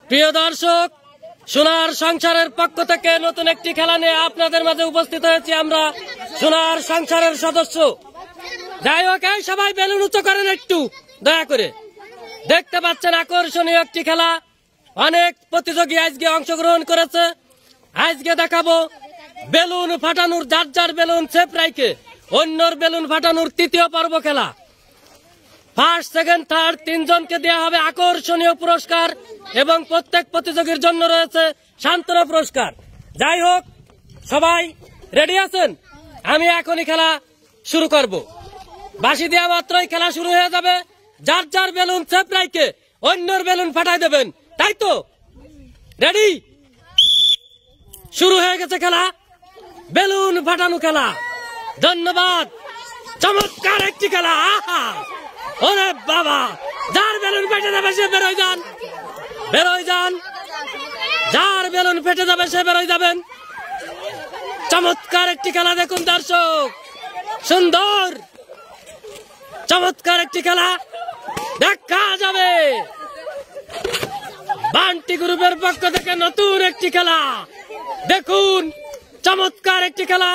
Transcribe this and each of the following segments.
প্রিয় দর্শক, সোনার সংসারের পক্ষ থেকে নতুন একটি খেলা নিয়ে আপনাদের মাঝে উপস্থিত হয়েছি আমরা, সোনার সংসারের সদস্য। যাই হোক, সবাই বেলুন উঁচু করেন একটু দয়া করে। দেখতে পাচ্ছেন আকর্ষণীয় একটি খেলা, অনেক প্রতিযোগী আজকে অংশগ্রহণ করেছে। আজকে দেখাবো বেলুন ফাটানোর, যার যার বেলুন সেফ রাইকে অন্যর বেলুন ফাটানোর তৃতীয় পর্ব খেলা। ফার্স্ট, সেকেন্ড, থার্ড তিনজনকে দেওয়া হবে আকর্ষণীয় পুরস্কার এবং প্রত্যেক প্রতিযোগীর জন্য রয়েছে সান্ত্বনা পুরস্কার। যাই হোক, সবাই রেডি আছেন? আমি এখনই খেলা শুরু করব। বাঁশি দেওয়া মাত্রই খেলা শুরু হয়ে যাবে। যার যার বেলুন সেফ রাইকে অন্যর বেলুন ফাটাই দেবেন, তাই তো? রেডি? শুরু হয়ে গেছে খেলা, বেলুন ফাটানো খেলা। ধন্যবাদ, চমৎকার একটি খেলা। আহা, ওরে বাবা, যার বেলুন ফেটে যাবে সে বেরোয় যান, বেরোয় যান। যার বেলুন ফেটে যাবে সে বেরোয় যাবেন। চমৎকার একটি খেলা দেখুন দর্শক, সুন্দর চমৎকার একটি খেলা দেখা যাবে। বান্টি গ্রুপের পক্ষ থেকে নতুন একটি খেলা দেখুন, চমৎকার একটি খেলা।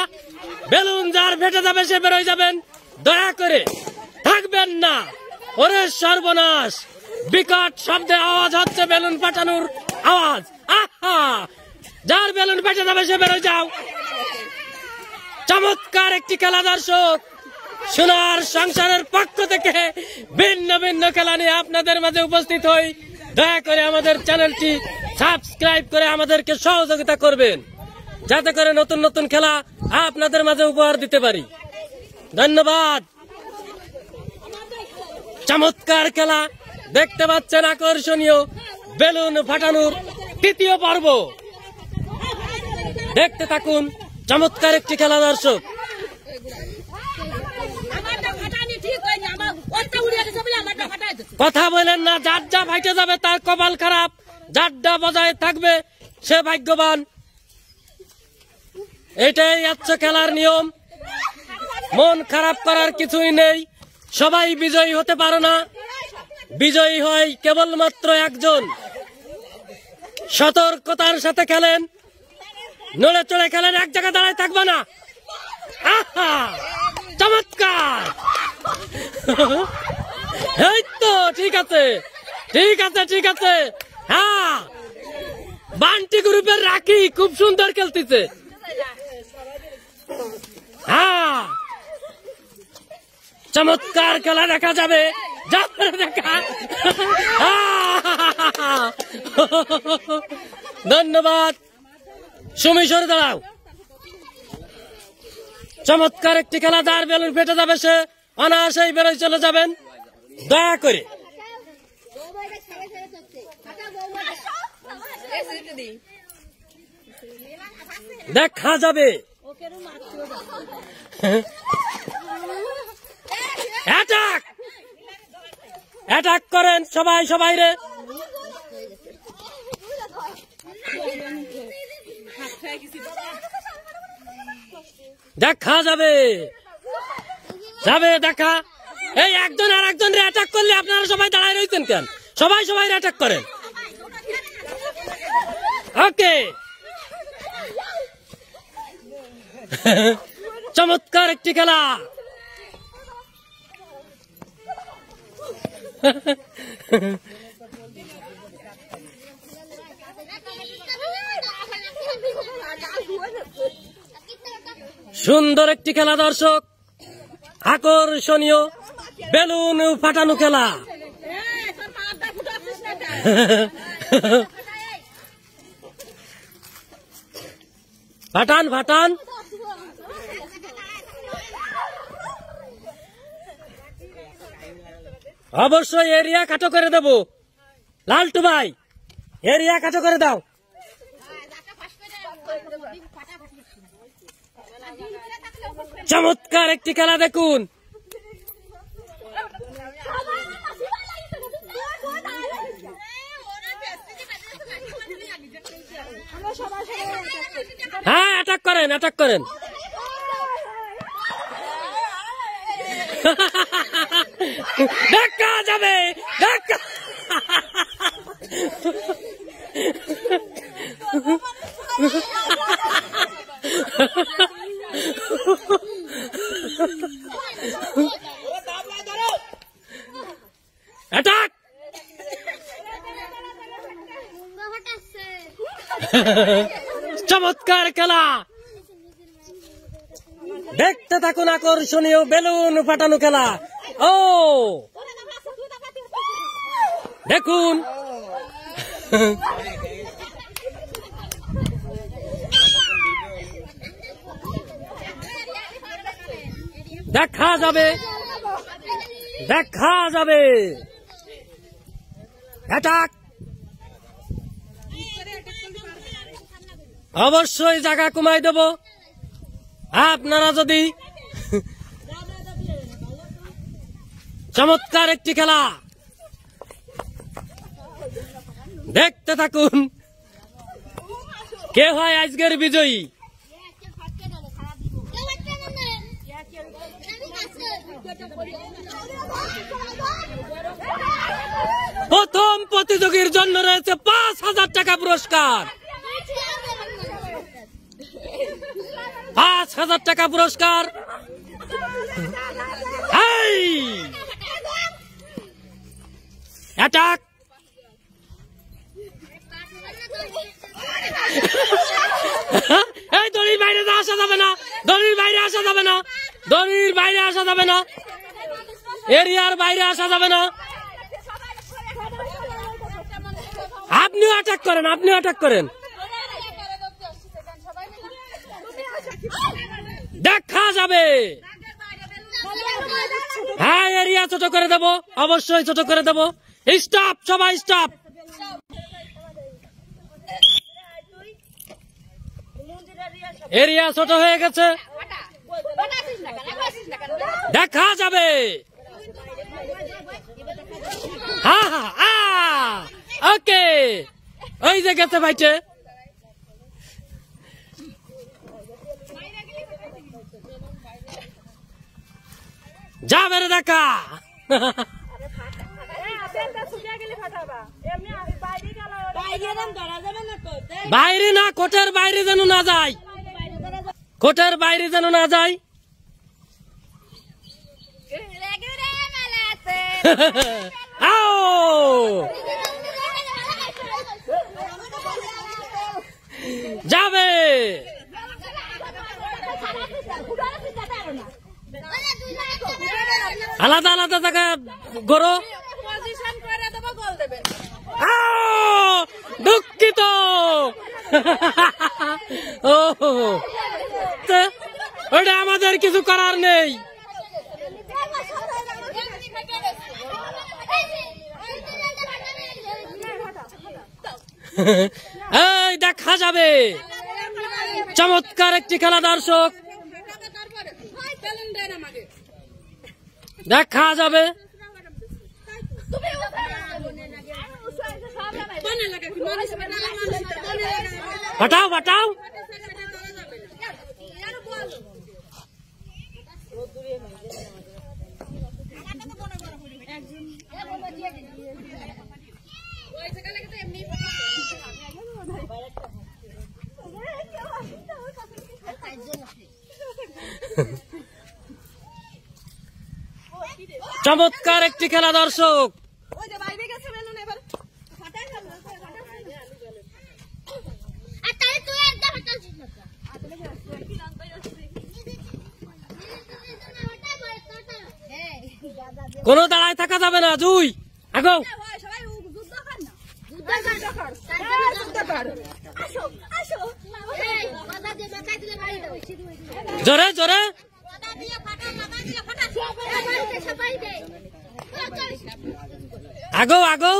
বেলুন যার ফেটে যাবে সে বেরোয় যাবেন, দয়া করে থাকবেন না। ওরে সর্বনাশ, বিকট শব্দে আওয়াজ হচ্ছে বেলুন ফাটানোর আওয়াজ। আহা, যার বেলুন ফেটে যাবে সে বেরোয় যাও। চমৎকার একটি খেলা দর্শক, সোনার সংসারের পক্ষ থেকে ভিন্ন ভিন্ন খেলা নিয়ে আপনাদের মাঝে উপস্থিত হই। দয়া করে আমাদের চ্যানেলটি সাবস্ক্রাইব করে আমাদেরকে সহযোগিতা করবেন, যাতে করে নতুন নতুন খেলা আপনাদের মাঝে উপহার দিতে পারি। ধন্যবাদ। চমৎকার খেলা দেখতে পাচ্ছেন, আকর্ষণীয় বেলুন ফাটানোর তৃতীয় পর্ব। দেখতে থাকুন, চমৎকার একটি খেলা দর্শক। কথা বলেন না, যার যা ফাইটে যাবে তার কপাল খারাপ, যারটা বজায় থাকবে সে ভাগ্যবান। এটাই হচ্ছে খেলার নিয়ম, মন খারাপ করার কিছুই নেই। সবাই বিজয়ী হতে পারে না, বিজয়ী হয় কেবলমাত্র একজন। সতর্কতার সাথে খেলেন, নড়ে চড়ে খেলেন, এক জায়গায় দাঁড়ায় থাকবে না। আহা, চমৎকার। এই তো, ঠিক আছে, ঠিক আছে, ঠিক আছে। হ্যাঁ, বান্টি গ্রুপের রাখি খুব সুন্দর খেলতেছে। হ্যাঁ, চমৎকার খেলা দেখা যাবে, দেখা। ধন্যবাদ, সুমি সরে দাঁড়াও। চমৎকার একটি খেলা, যার বেলুন ফেটে যাবে সে অনায়াসেই বেরোয় চলে যাবেন। দয়া করে দেখা যাবে। অ্যাটাক, অ্যাটাক করেন সবাই, সবাই রে। দেখা যাবে, যাবে দেখা। এই একজন আর একজন রে অ্যাটাক করলে আপনারা সবাই দাঁড়ায় রয়েছেন কেন? সবাই সবাই অ্যাটাক করেন। ওকে, চমৎকার একটি খেলা। সুন্দর একটি খেলা দর্শক, আকর্ষণীয় বেলুন ফাটানো খেলা। ফাটান ফাটান। অবশ্যই এরিয়া কাটো করে দেব। লালটু ভাই, এরিয়া কাটো করে দাও। চমৎকার একটি খেলা দেখুন। হ্যাঁ, অ্যাটাক করেন, অ্যাটাক করেন। দেখা যাবে, দেখা চমৎকার খেলা, দেখতে থাকুন আকর্ষণীয় বেলুন ফাটানো খেলা। ও দেখুন, দেখা যাবে, দেখা যাবে। অ্যাটাক, অবশ্যই জায়গা কমাই দেব আপনারা যদি। চমৎকার একটি খেলা, দেখতে থাকুন কে হয় আজকের বিজয়ী। প্রথম প্রতিযোগীর জন্য রয়েছে 5,000 টাকা পুরস্কার। 5,000 টাকা পুরস্কার। অ্যাটাক, এই দড়ির বাইরে আসা যাবে না, দড়ির বাইরে আসা যাবে না, দড়ির বাইরে আসা যাবে না, এরিয়ার বাইরে আসা যাবে না। আপনিও অ্যাটাক করেন, আপনিও অ্যাটাক করেন। দেখা যাবে। হ্যাঁ, এরিয়া ছোট করে দেব, অবশ্যই ছোট করে দেব। স্টপ, সবাই স্টপ। এরিয়া ছোট হয়ে গেছে, দেখা যাবে। হ্যাঁ হ্যাঁ, ওকে, ওই যে গেছে ভাইটে। যাবে রে দেখা। বাইরে না, কোটের বাইরে যেন না যায়, কোটের বাইরে যেন না যায়। যাবে, আলাদা আলাদা জায়গা গড়ো। দুঃখিত, ওটা আমাদের কিছু করার নেই। এই দেখা যাবে, চমৎকার একটি খেলা দর্শক, দেখা যাবে। হটাও হটাও, চমৎকার একটি খেলা দর্শক। কোন দাঁড়ায় থাকা যাবে না, জুই আগো। জোরে জোরে, আগো আগো।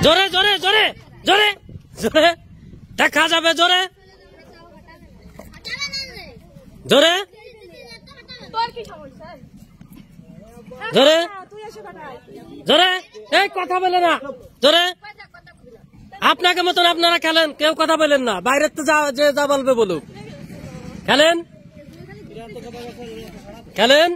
জোরে জোরে জোরে জোরে জোরে, দেখা যাবে। জোরে জোরে জোরে জোরে, এই কথা বলে না, জোরে। আপনাকে মতন আপনারা খেলেন, কেউ কথা বলেন না, বাইরের তো যে যা বলবে বলুক, খেলেন খেলেন।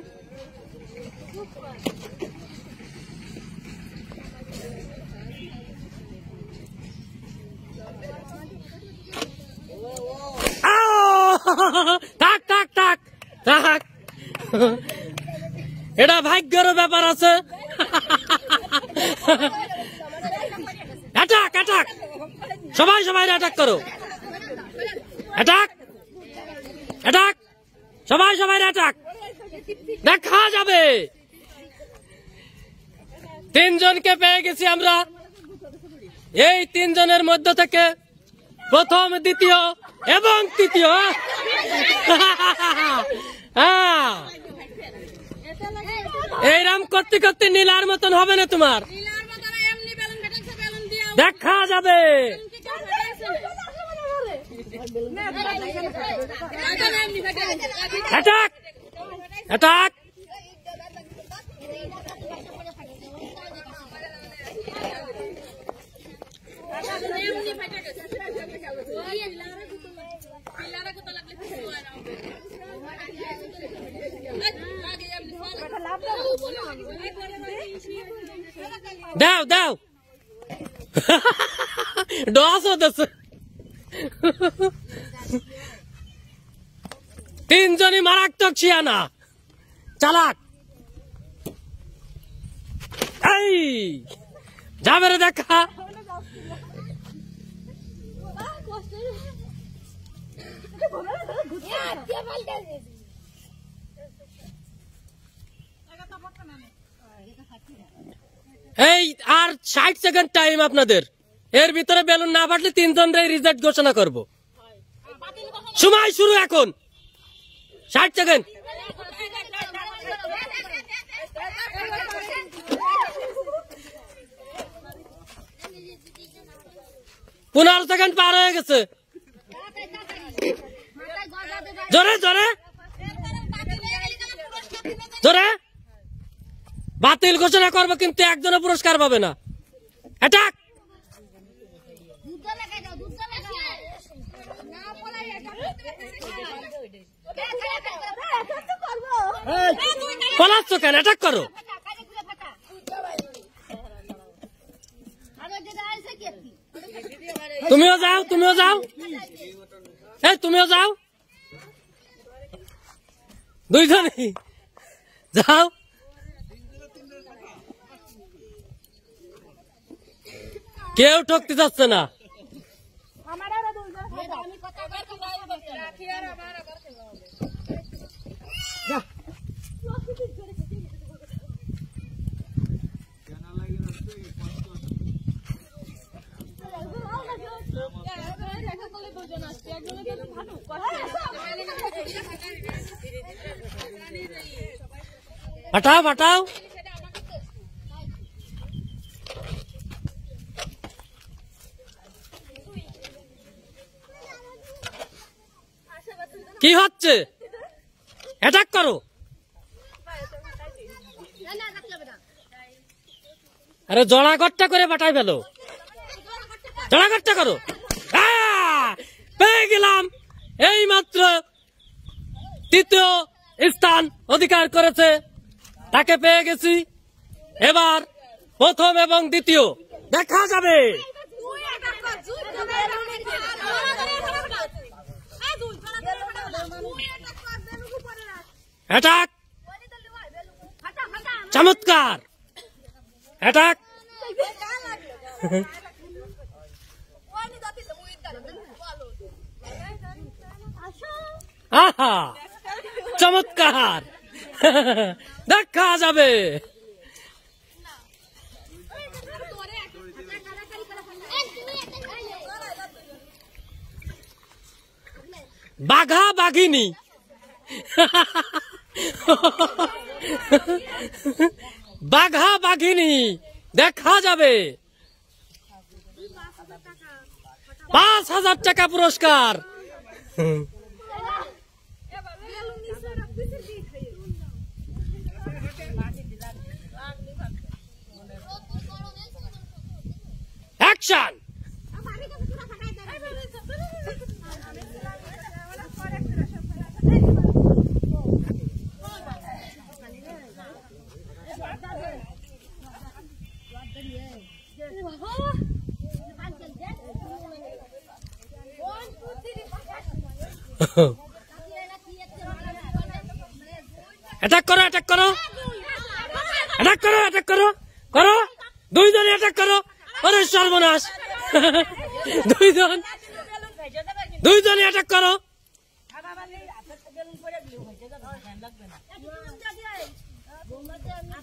থাক থাক থাক থাক, এটা ভাগ্যের ব্যাপার আছে। অ্যাটাক অ্যাটাক, সবাই সবাই অ্যাটাক করো, অ্যাটাক অ্যাটাক, সবাই সবাই অ্যাটাক, দেখা যাবে। তিনজনকে পেয়ে গেছি আমরা, এই তিনজনের মধ্য থেকে প্রথম, দ্বিতীয় এবং তৃতীয়। এইরকম করতে করতে নীলার মতন হবে না তোমার, দেখা যাবে। অ্যাটাক অ্যাটাক, দাও দাও, ডস হতেছে। তিনজনই মারাত্মক শিয়ানা, চালাক। এই যাবে রে দেখা। এই আর 60 সেকেন্ড টাইম আপনাদের, এর ভিতরে বেলুন না ফাটলে তিনজনরে রিজেক্ট ঘোষণা করব। সময় শুরু এখন, 60 সেকেন্ড। 15 সেকেন্ড পার হয়ে গেছে। জোরে জোরে জোরে, বাতিল ঘোষণা করবো কিন্তু একজনও পুরস্কার পাবে না। অ্যাটাক, পলাচ্ছ কেন, অ্যাটাক করো। তুমিও যাও, তুমিও যাও, এই তুমিও যাও, দুইজনই যাও। কেউ ঠকতে যাচ্ছে না। हटाओ हटाओ, কি হচ্ছে? অ্যাটাক করো। আরে জড়াগট্টা করে বাটাই ফেলো, জড়াগট্টা করো। পেয়ে গেলাম, এই মাত্র তৃতীয় স্থান অধিকার করেছে, তাকে পেয়ে গেছি। এবার প্রথম এবং দ্বিতীয় দেখা যাবে। অ্যাটাক, চমৎকার অ্যাটাক। আহা, চমৎকার, দেখা যাবে। বাঘা বাঘিনী, বাঘা বাঘিনী দেখা যাবে। 5,000 টাকা পুরস্কার। অ্যাকশন। অ্যাটাক করো, অ্যাটাক করো, অ্যাটাক করো, অ্যাটাক করো, করো, দুইজনে অ্যাটাক করো। ওরে সর্বনাশ, দুইজনে অ্যাটাক করো।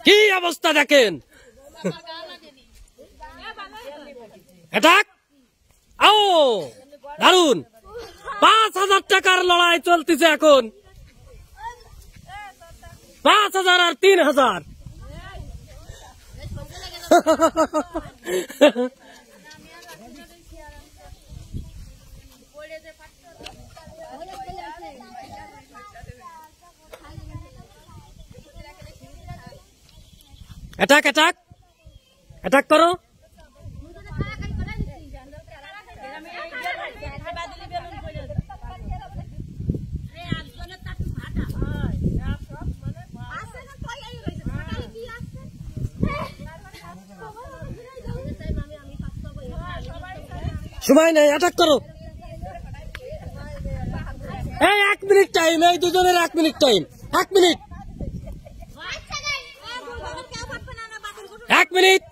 কি অবস্থা দেখেন, অ্যাটাক, আও দারুন। 5,000 টাকার লড়াই চলতেছে এখন, 5,000 আর 3,000। অ্যাটাক, অ্যাটাক, অ্যাটাক করো। সময় নেই, অ্যাটাক করো। এই 1 মিনিট টাইম, এই দুজনের 1 মিনিট টাইম, 1 মিনিট, 1 মিনিট,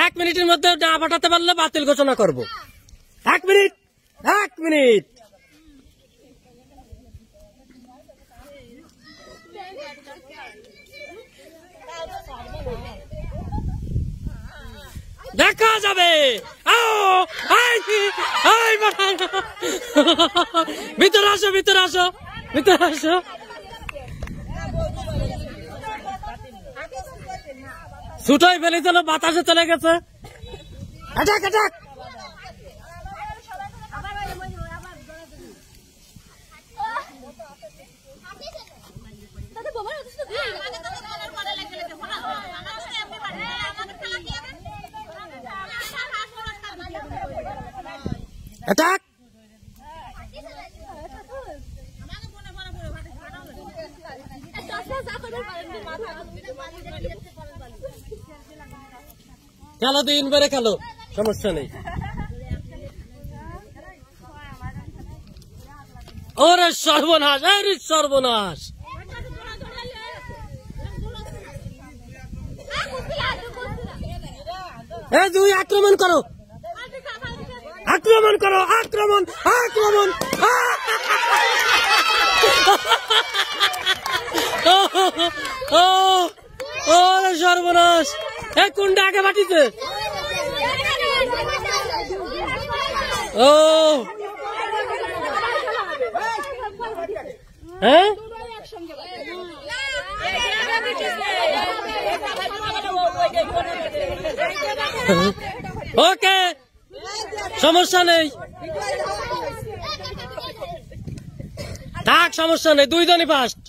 1 মিনিটের মধ্যে না পাঠাতে পারলে বাতিল ঘোষণা করব। 1 মিনিট, 1 মিনিট। দেখা যাবে। ভিতরে আসো, ভিতরে আসো, ভিতরে আসো। ছুটোই ফেলে চলো, বাতাসে চলে গেছে। Attack, attack. অ্যাটাক, খেলো, 3 বারে খেলো, সমস্যা নেই। ওরে সর্বনাশ, আরে সর্বনাশ। এই দুই আক্রমণ করো, আক্রমণ করো, আক্রমণ, আক্রমণ। ওরে সর্বনাশ, এই কোনটা আগে বাটিছে? ও হ্যাঁ, ওকে, সমস্যা নেই, থাক, সমস্যা নেই, দুইজনই ফার্স্ট।